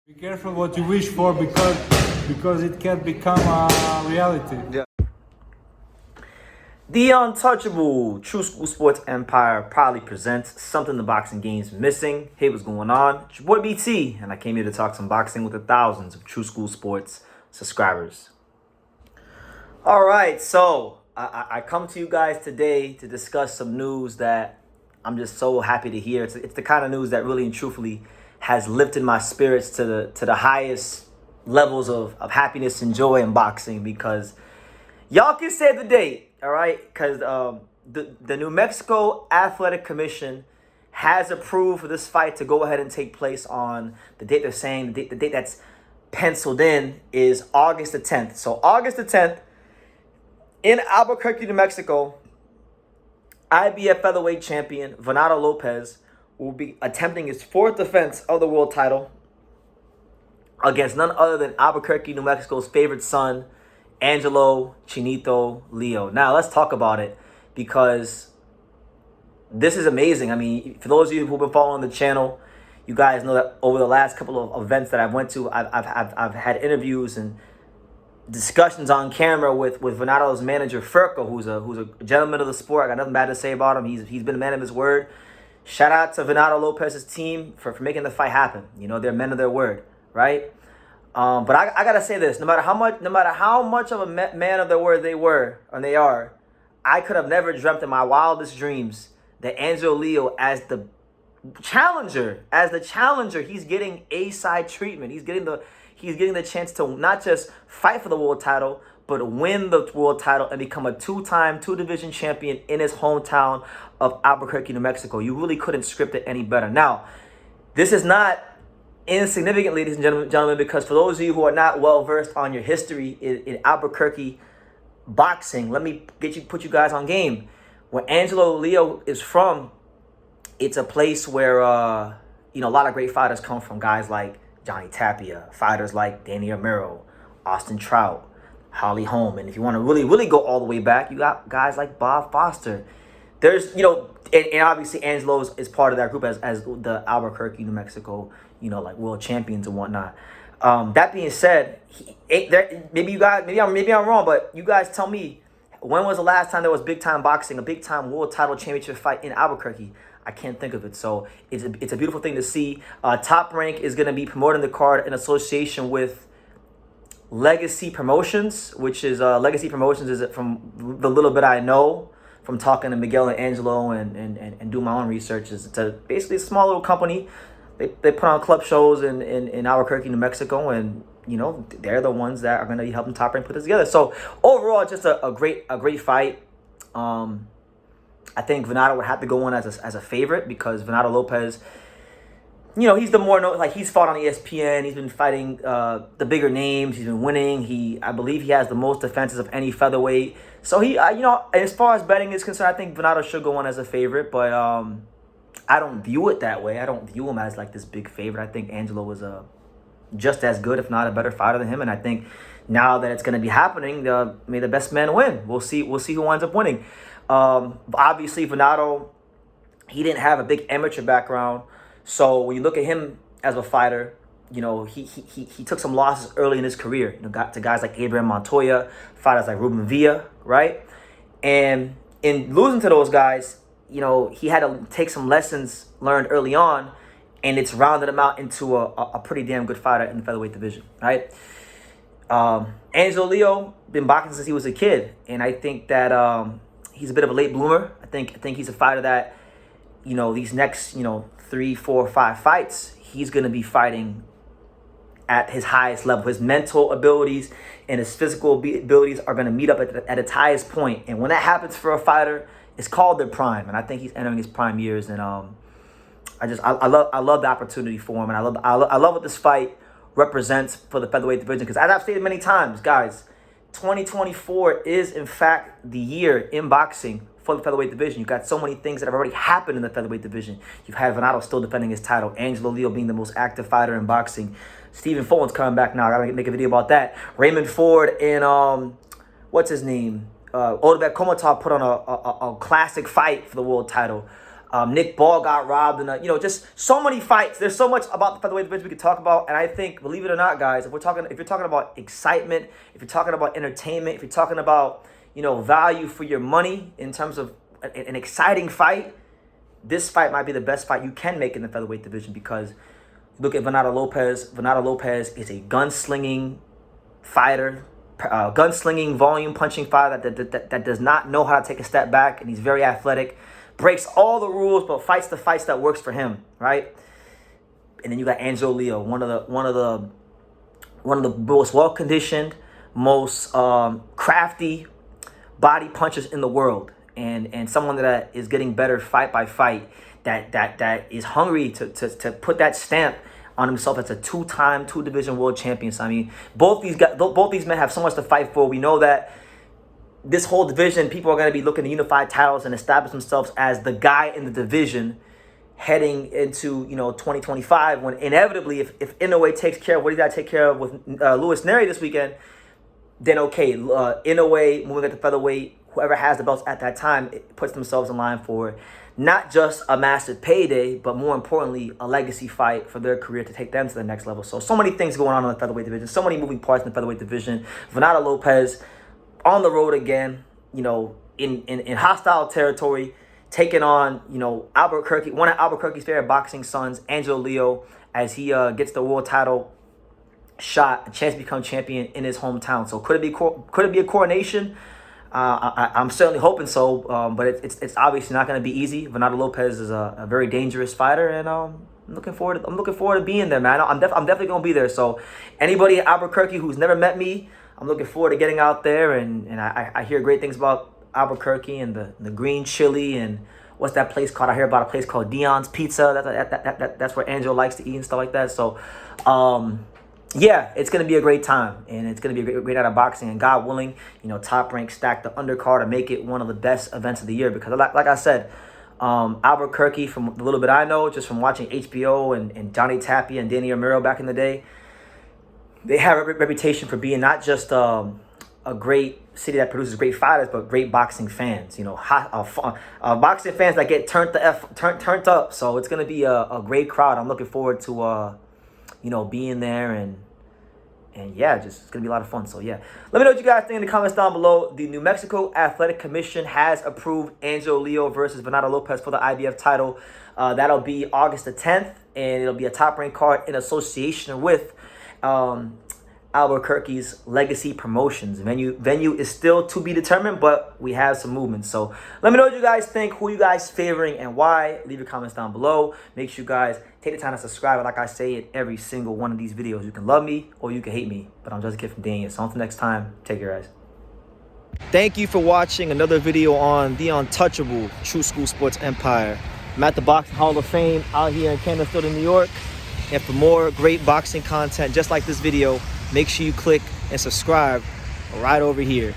Be careful what you wish for because it can become a reality. Yeah. The untouchable True School Sports Empire proudly presents Something the Boxing Game's Missing. Hey, what's going on? It's your boy BT, and I came here to talk some boxing with the thousands of True School Sports subscribers. All right, so I come to you guys today to discuss some news that I'm just so happy to hear. It's the kind of news that really and truthfully has lifted my spirits to the highest levels of happiness and joy in boxing, because y'all can save the date, all right? Because the New Mexico Athletic Commission has approved for this fight to go ahead and take place on the date they're saying. The date that's penciled in is August the 10th. So August the 10th in Albuquerque, New Mexico, IBF featherweight champion Venado Lopez will be attempting his fourth defense of the world title against none other than Albuquerque, New Mexico's favorite son, Angelo Leo. Now, let's talk about it, because this is amazing. I mean, for those of you who've been following the channel, you guys know that over the last couple of events that I've went to, I've had interviews and discussions on camera with Venado's manager, Furco, who's a gentleman of the sport. I got nothing bad to say about him. He's been a man of his word. Shout out to Venado Lopez's team for making the fight happen. You know, they're men of their word, right? But I gotta say this: no matter how much of a man of their word they were and they are, I could have never dreamt in my wildest dreams that Angelo Leo, as the challenger, he's getting A-side treatment. He's getting the chance to not just fight for the world title, but win the world title and become a two-time, two-division champion in his hometown of Albuquerque, New Mexico. You really couldn't script it any better. Now, this is not insignificant, ladies and gentlemen, because for those of you who are not well-versed on your history in Albuquerque boxing, let me put you guys on game. Where Angelo Leo is from, it's a place where a lot of great fighters come from. Guys like Johnny Tapia, fighters like Danny Amaro, Austin Trout, Holly Holm. And if you want to really go all the way back, you got guys like Bob Foster. There's, and obviously Angelo is part of that group as the Albuquerque, New Mexico, like world champions and whatnot. That being said, maybe I'm wrong, but you guys tell me, when was the last time there was big time boxing, a big time world title championship fight in Albuquerque? I can't think of it. So it's a beautiful thing to see. Top Rank is going to be promoting the card in association with Legacy Promotions, which is Legacy Promotions is from the little bit I know from talking to Miguel and Angelo and do my own research. It's basically a small little company. They put on club shows in Albuquerque, New Mexico, and they're the ones that are going to be helping Top Rank put this together. So overall, just a great fight. I think Venado would have to go on as a favorite, because Venado Lopez, he's the more he's fought on ESPN. He's been fighting the bigger names. He's been winning. I believe he has the most defenses of any featherweight. So he, as far as betting is concerned, I think Venado should go on as a favorite. But I don't view it that way. I don't view him as like this big favorite. I think Angelo was just as good, if not a better fighter than him. And I think now that it's going to be happening, may the best man win. We'll see who winds up winning. Obviously, Venado, he didn't have a big amateur background. So when you look at him as a fighter, he took some losses early in his career. Got to guys like Abraham Montoya, fighters like Ruben Villa, right? And in losing to those guys, he had to take some lessons learned early on, and it's rounded him out into a pretty damn good fighter in the featherweight division, right? Angelo Leo been boxing since he was a kid, and I think that he's a bit of a late bloomer. I think he's a fighter that, these next, 3, 4, 5 fights, he's going to be fighting at his highest level. His mental abilities and his physical abilities are going to meet up at its highest point. And when that happens for a fighter, it's called their prime. And I think he's entering his prime years. And I love the opportunity for him. And I love what this fight represents for the featherweight division. Because as I've stated many times, guys, 2024 is in fact the year in boxing for the featherweight division. You've got so many things that have already happened in the featherweight division. You've had Venado still defending his title, Angelo Leo being the most active fighter in boxing, Stephen Fulton's coming back now. I gotta make a video about that. Raymond Ford and what's his name? Odebek Komatov put on a classic fight for the world title. Nick Ball got robbed, and just so many fights. There's so much about the featherweight division we could talk about, and I think, believe it or not, guys, if you're talking about excitement, if you're talking about entertainment, if you're talking about value for your money in terms of an exciting fight, this fight might be the best fight you can make in the featherweight division, because look at Venado Lopez. Venado Lopez is a gunslinging fighter, gunslinging, volume punching fighter that does not know how to take a step back, and he's very athletic. Breaks all the rules, but fights the fights that works for him, right? And then you got Angelo Leo, one of the most well conditioned, most crafty body punchers in the world, and someone that is getting better fight by fight. That is hungry to put that stamp on himself as a two-time, two-division world champion. So, I mean, both these men have so much to fight for. We know that this whole division, people are going to be looking to unify titles and establish themselves as the guy in the division heading into 2025, when inevitably, if Inoue takes care of what he got to take care of with Luis Neri this weekend, then okay, Inoue moving at the featherweight, whoever has the belts at that time, it puts themselves in line for not just a massive payday, but more importantly, a legacy fight for their career to take them to the next level. So many things going on in the featherweight division, so many moving parts in the featherweight division. Venado Lopez on the road again, in hostile territory, taking on, Albuquerque, one of Albuquerque's favorite boxing sons, Angelo Leo, as he gets the world title shot, a chance to become champion in his hometown. So could it be a coronation? I'm certainly hoping so, but it's obviously not going to be easy. Venado Lopez is a very dangerous fighter, and I'm looking forward to being there, man. I'm definitely going to be there. So anybody in Albuquerque who's never met me, I'm looking forward to getting out there, and I hear great things about Albuquerque and the green chili, and what's that place called? I hear about a place called Dion's Pizza. That's where Angelo likes to eat and stuff like that. So, yeah, it's going to be a great time, and it's going to be a great night of boxing, and God willing, Top Rank stacked the undercard to make it one of the best events of the year, because like I said, Albuquerque, from the little bit I know, just from watching HBO and Johnny Tapia and Danny Romero back in the day, they have a reputation for being not just a great city that produces great fighters, but great boxing fans. Boxing fans that get turned up. So it's gonna be a great crowd. I'm looking forward to being there, and yeah, it's gonna be a lot of fun. So yeah, let me know what you guys think in the comments down below. The New Mexico Athletic Commission has approved Angelo Leo versus Venado Lopez for the IBF title. That'll be August the 10th, and it'll be a Top Rank card in association with Albuquerque's Legacy Promotions. Venue is still to be determined, but we have some movement. So let me know what you guys think, who you guys favoring, and why. Leave your comments down below. Make sure you guys take the time to subscribe. Like I say in every single one of these videos, you can love me or you can hate me, but I'm just a kid from Daniel. So until next time, take care, guys. Thank you for watching another video on the untouchable True School Sports Empire. I'm at the Boxing Hall of Fame out here in Canastota, New York. And for more great boxing content just like this video, make sure you click and subscribe right over here.